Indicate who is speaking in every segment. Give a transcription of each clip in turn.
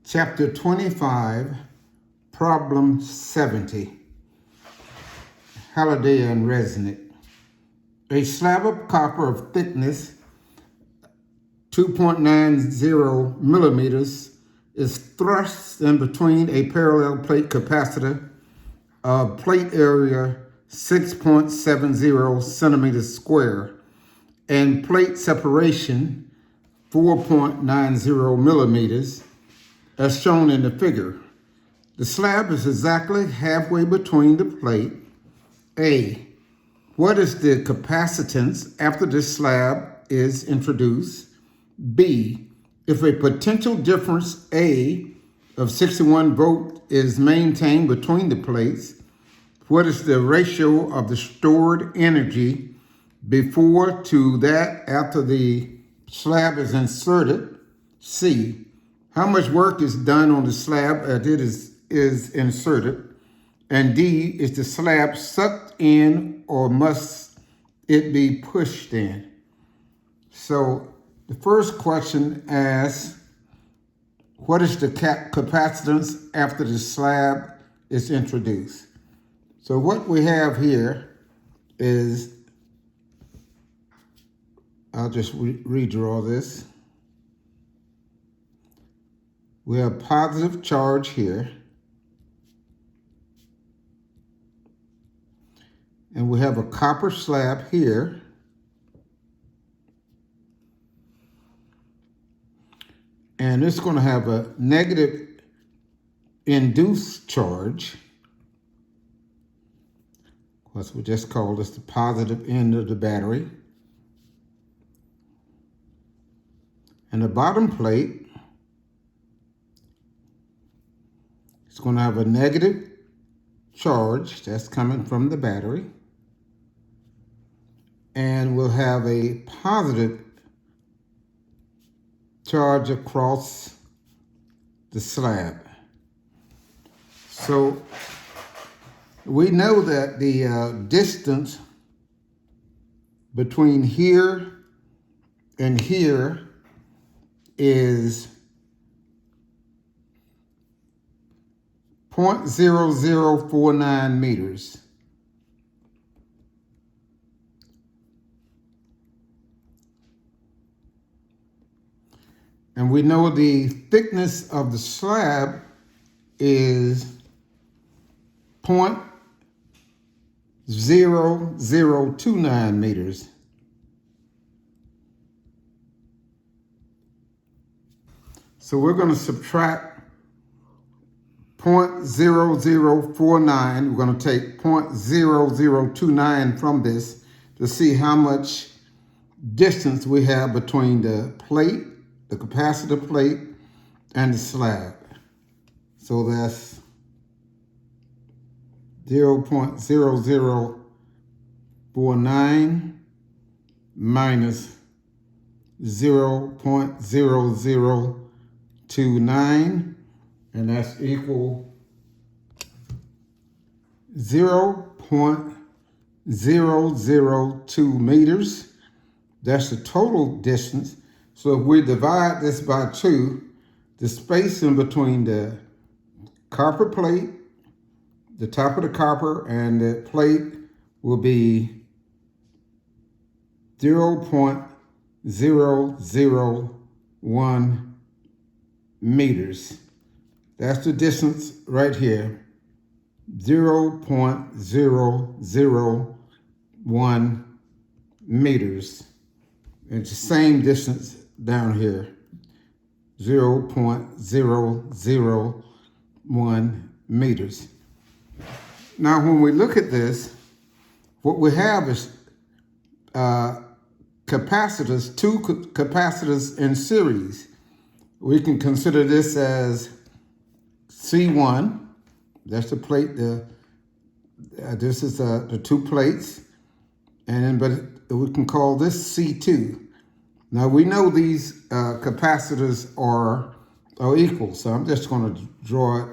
Speaker 1: Chapter 25, Problem 70, Halliday and Resnick. A slab of copper of thickness 2.90 millimeters is thrust in between a parallel plate capacitor of plate area 6.70 centimeters square and plate separation 4.90 millimeters as shown in the figure. The slab is exactly halfway between the plate. A. What is the capacitance after this slab is introduced? B. If a potential difference A of 61 volt is maintained between the plates, what is the ratio of the stored energy before to that after the slab is inserted? C. How much work is done on the slab as it is inserted? And D, is the slab sucked in or must it be pushed in? So the first question asks, what is the capacitance after the slab is introduced? So what we have here is, I'll just redraw this. We have positive charge here. And we have a copper slab here. And it's going to have a negative induced charge. Of course, we just call this the positive end of the battery. And the bottom plate is going to have a negative charge that's coming from the battery. And we'll have a positive charge across the slab. So we know that the distance between here and here is 0.0049 meters. And we know the thickness of the slab is 0.0029 meters. So we're going to subtract 0.0049. We're going to take 0.0029 from this to see how much distance we have between the plate, the capacitor plate, and the slab. So that's 0.0049 minus 0.0029, and that's equal 0.002 meters. That's the total distance. So if we divide this by 2, the space in between the copper plate, the top of the copper, and the plate will be 0.001 meters. That's the distance right here, 0.001 meters. It's the same distance down here, 0.001 meters. Now, when we look at this, what we have is capacitors, two capacitors in series. We can consider this as C1. That's the plate. This is the two plates, and but we can call this C2. Now we know these capacitors are equal, so I'm just going to draw it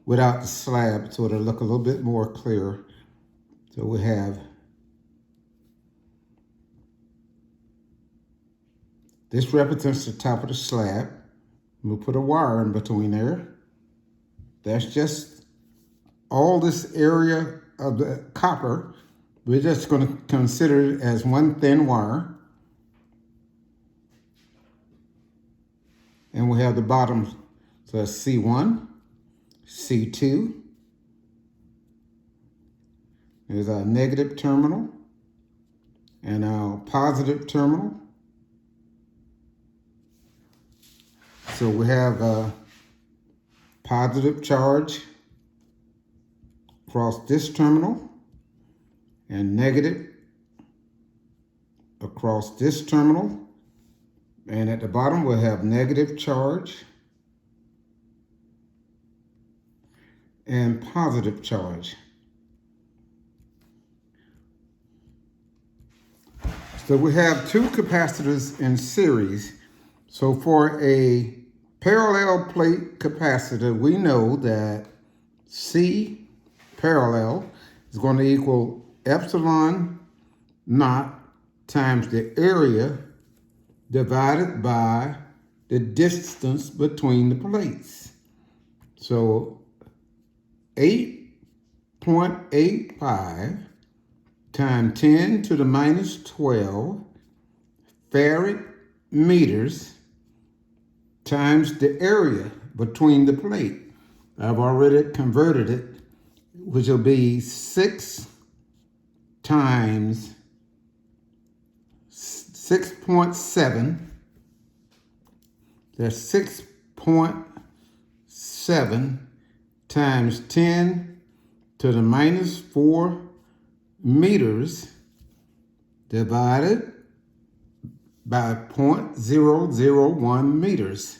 Speaker 1: without the slab so it'll look a little bit more clear. So we have this represents the top of the slab. We'll put a wire in between there. That's just all this area of the copper. We're just going to consider it as one thin wire. And we have the bottom, so that's C1, C2. There's our negative terminal and our positive terminal. So we have a positive charge across this terminal and negative across this terminal. And at the bottom, we'll have negative charge and positive charge. So we have two capacitors in series. So for a parallel plate capacitor, we know that C parallel is going to equal epsilon naught times the area divided by the distance between the plates. So 8.85 times 10 to the minus 12 farad meters times the area between the plate. I've already converted it, which will be 6 times 6.7. That's 6.7 times 10 to the minus 4 meters divided by 0.001 meters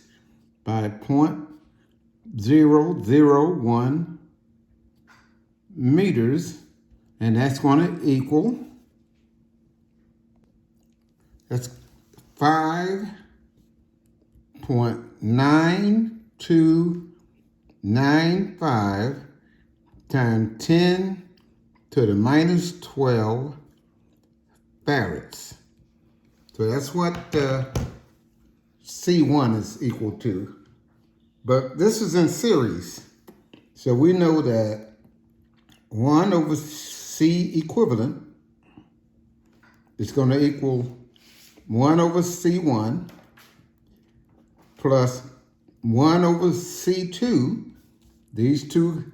Speaker 1: by 0.001 meters, and that's going to equal, that's 5.9295 times 10 to the minus 12 farads. So that's what C1 is equal to. But this is in series. So we know that 1 over C equivalent is going to equal 1 over C1 plus 1 over C2. These two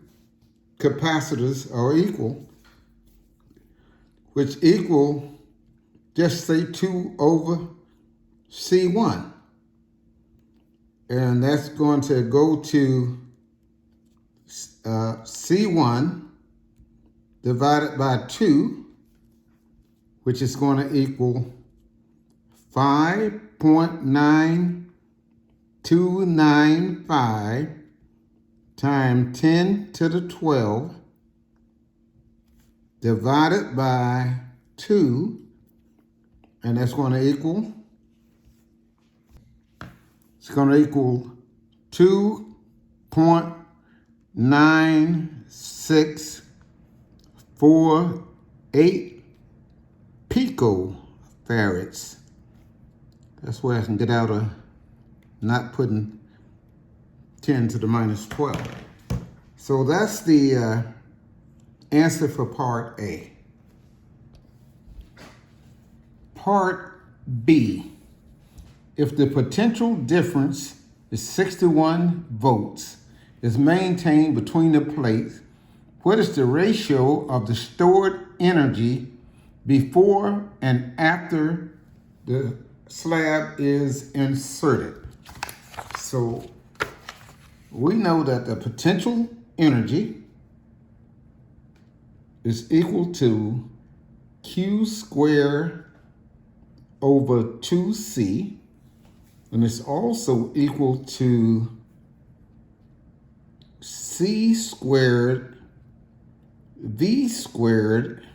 Speaker 1: capacitors are equal, which equal, just say 2 over C1. And that's going to go to C1 divided by 2, which is going to equal 5.9295 times 10 to the 12 divided by 2, and that's going to equal, it's going to equal 2.9648 picofarads. That's where I can get out of not putting 10 to the minus 12. So that's the answer for part A. Part B. If the potential difference is 61 volts is maintained between the plates, what is the ratio of the stored energy before and after the slab is inserted? So we know that the potential energy is equal to Q squared over 2C, and it's also equal to C squared V squared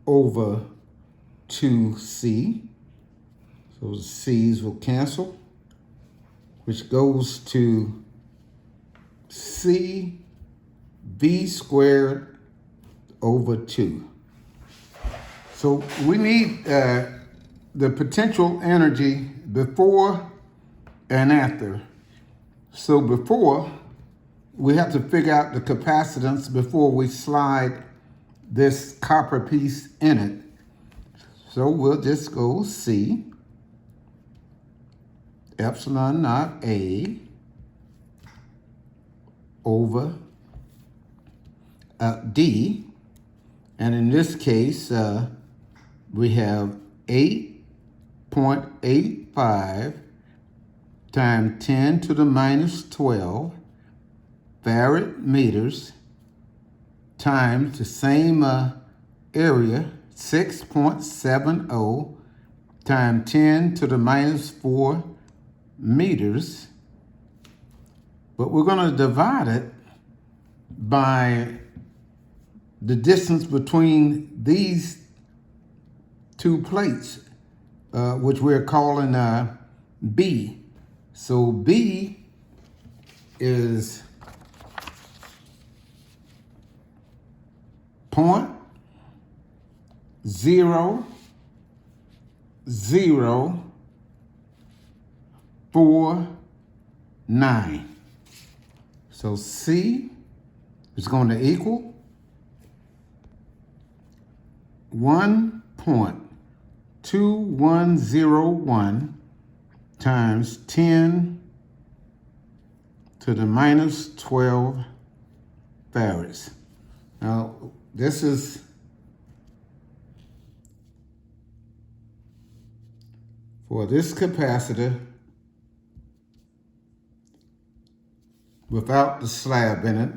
Speaker 1: over 2C. So the C's will cancel, which goes to C V squared over 2. So we need the potential energy before and after. So before, we have to figure out the capacitance before we slide this copper piece in it. So we'll just go C, epsilon naught A over D. And in this case, we have 8.85 times 10 to the minus 12 farad meters times the same area, 6.70 times 10 to the minus 4 meters. But we're going to divide it by the distance between these two plates, which we're calling B. So B is 0.0049. So C is going to equal 1.2101 times 10 to the minus 12 farads. Now, this is for this capacitor without the slab in it,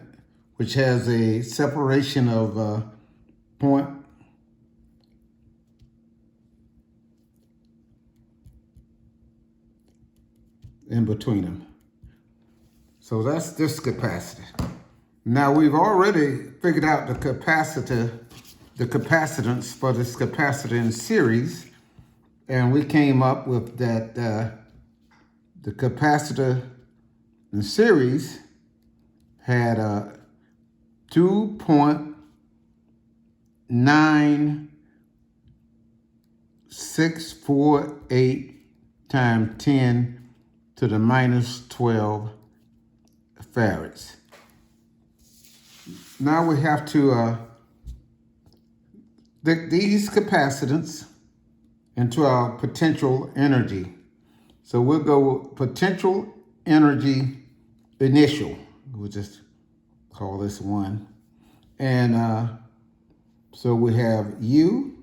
Speaker 1: which has a separation of point in between them. So that's this capacitor. Now we've already figured out the capacitance for this capacitor in series, and we came up with that the capacitor in series had 2.9648 times 10 to the minus 12 farads. Now we have to stick these capacitance into our potential energy. So we'll go potential energy initial. We'll just call this 1. And so we have U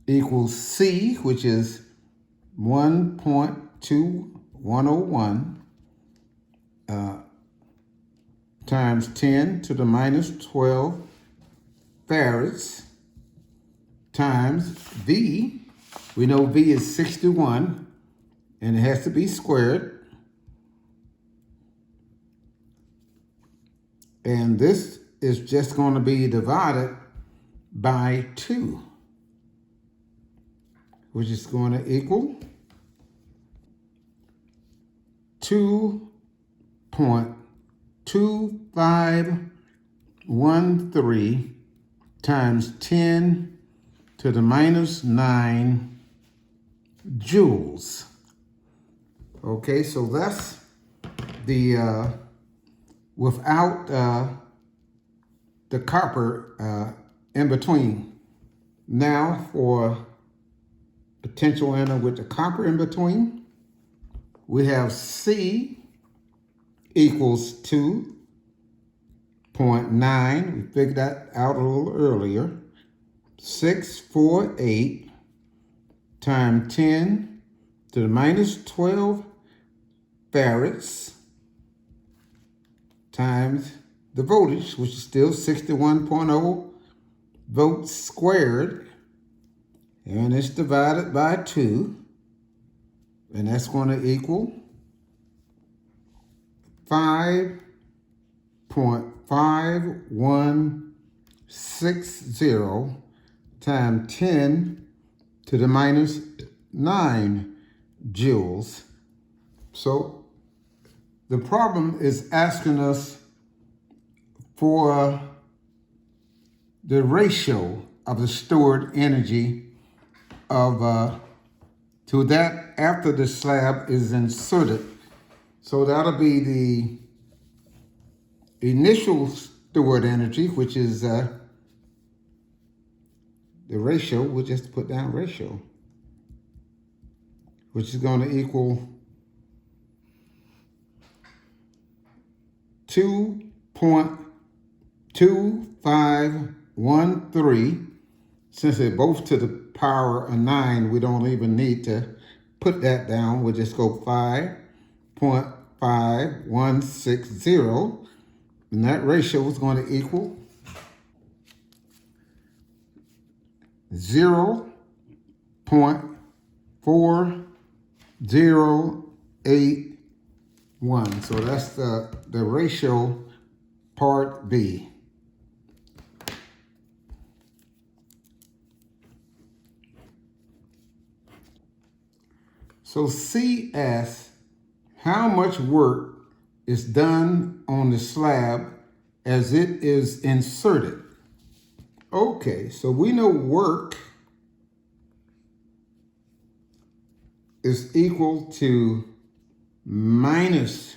Speaker 1: equals C, which is 1.2101 times 10 to the minus 12 farads times V. We know V is 61, and it has to be squared. And this is just going to be divided by 2, which is going to equal 2.2513 times 10 to the minus 9 joules. Okay, so that's the without the copper in between. Now for potential energy with the copper in between, we have C equals 2.9. We figured that out a little earlier. 648 times 10 to the minus 12 farads times the voltage, which is still 61.0 volts squared, and it's divided by 2, and that's going to equal 5.5160 times 10 to the minus 9 joules. So the problem is asking us for the ratio of the stored energy of to that after the slab is inserted. So that'll be the initial stored energy, which is the ratio. We'll just put down ratio, which is going to equal 2.2513. Since they're both to the power of 9, we don't even need to put that down. We'll just go 5.5160. And that ratio is going to equal 0.4081. So that's the ratio part B. So C asks how much work is done on the slab as it is inserted. Okay, so we know work is equal to minus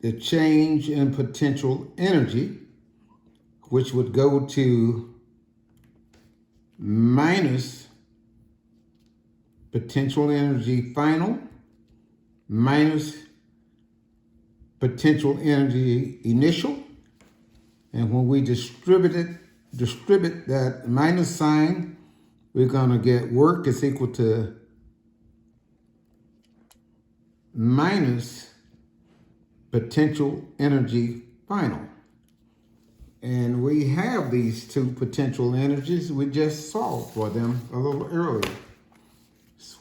Speaker 1: the change in potential energy, which would go to minus potential energy final minus potential energy initial. And when we distribute that minus sign, we're going to get work is equal to minus potential energy final. And we have these two potential energies. We just solved for them a little earlier,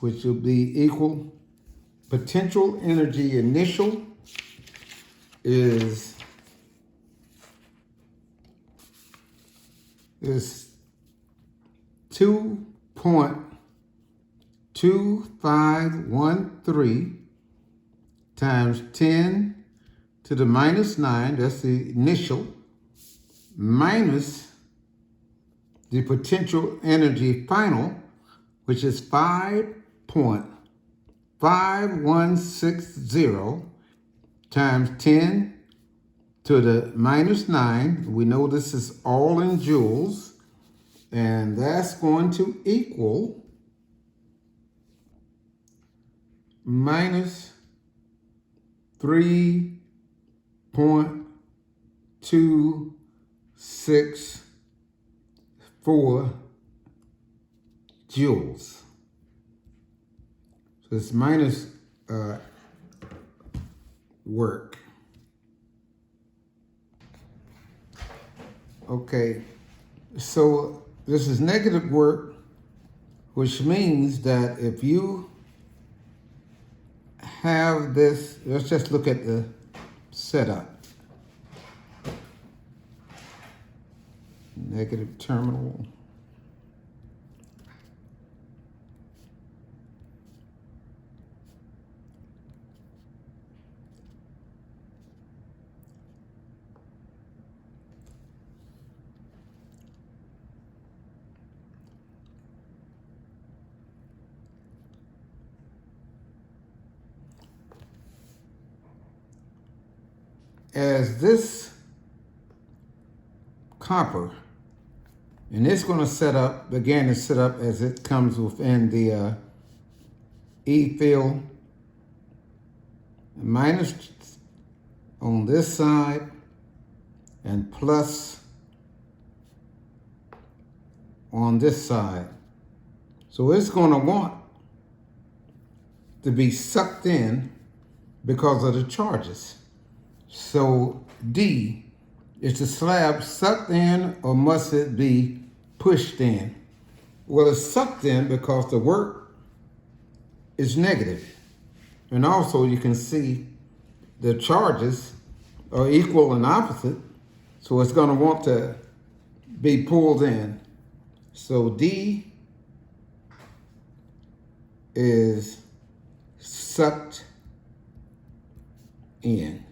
Speaker 1: which will be equal. Potential energy initial is 2.2513 times 10 to the minus 9, that's the initial, minus the potential energy final, which is 5.5160 times 10 to the minus 9. We know this is all in joules, and that's going to equal minus 3.264 joules. So it's minus work. Okay, so this is negative work, which means that if you have this, let's just look at the setup. Negative terminal. As this copper, and it's going to set up, again, it's set up as it comes within the E field, minus on this side and plus on this side. So it's going to want to be sucked in because of the charges. So D, is the slab sucked in or must it be pushed in? Well, it's sucked in because the work is negative. And also you can see the charges are equal and opposite. So it's going to want to be pulled in. So D is sucked in.